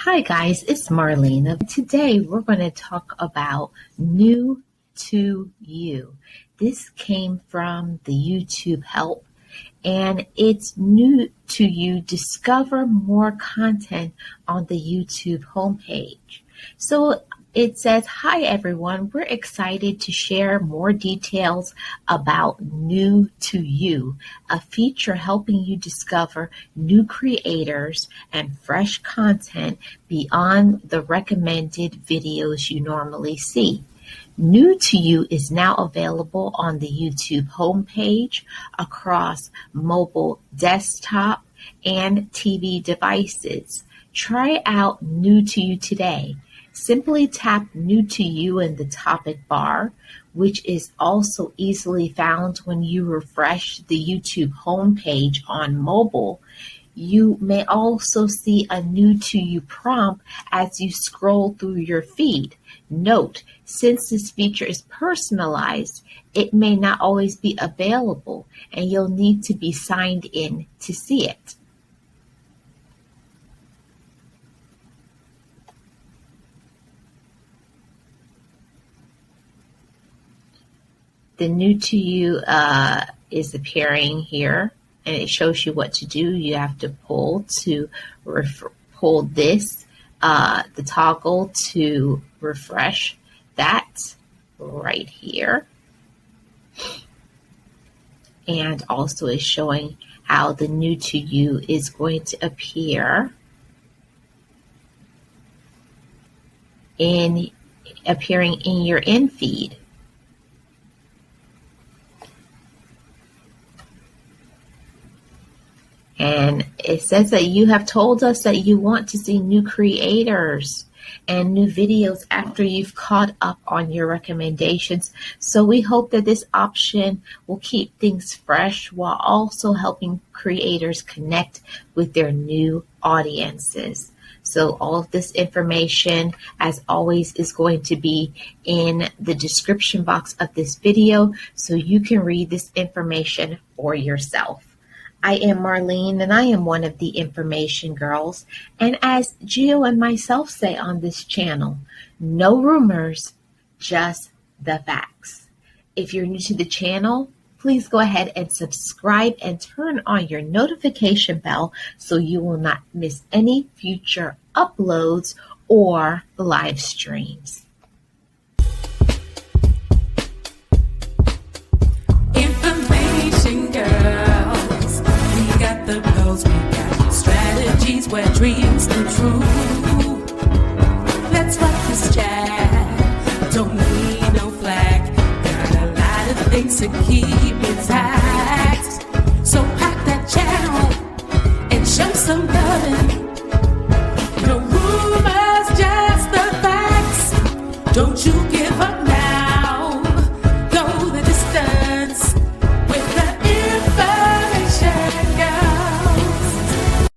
Hi guys, it's Marlena. Today we're going to talk about new to you. This came from the YouTube help and it's new to you. Discover more content on the YouTube homepage. So it says, hi everyone, we're excited to share more details about New to You, a feature helping you discover new creators and fresh content beyond the recommended videos you normally see. New to You is now available on the YouTube homepage across mobile, desktop, and TV devices. Try out New to You today. Simply tap New to You in the topic bar, which is also easily found when you refresh the YouTube homepage on mobile. You may also see a New to You prompt as you scroll through your feed. Note, since this feature is personalized, it may not always be available, and you'll need to be signed in to see it. The New to You is appearing here, and it shows you what to do. You have to pull this, the toggle to refresh that right here. And also is showing how the New to You is going to appear appearing in your in feed. And it says that you have told us that you want to see new creators and new videos after you've caught up on your recommendations. So we hope that this option will keep things fresh while also helping creators connect with their new audiences. So all of this information, as always, is going to be in the description box of this video so you can read this information for yourself. I am Marlene, and I am one of the Information Girls. And as Gio and myself say on this channel, no rumors, just the facts. If you're new to the channel, please go ahead and subscribe and turn on your notification bell so you will not miss any future uploads or live streams. Information Girls. The goals we got, strategies where dreams come true. Let's rock this chat. Don't need no flag. Got a lot of things to keep intact. So pack that channel and show some loving. No rumors, just the facts. Don't you